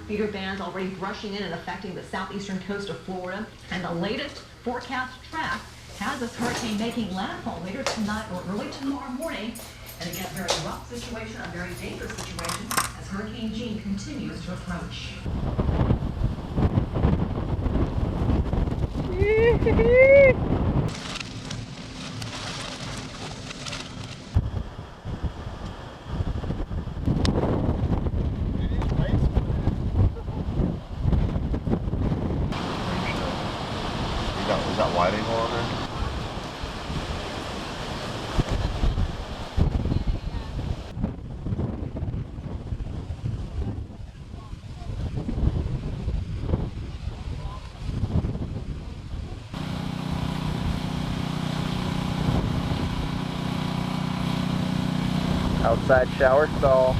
Feeder bands already brushing in and affecting the southeastern coast of Florida. And the latest forecast track has this hurricane making landfall later tonight or early tomorrow morning. And again, a very rough situation, a very dangerous situation as Hurricane Jeanne continues to approach. Is that wide angle on there? Outside shower stall.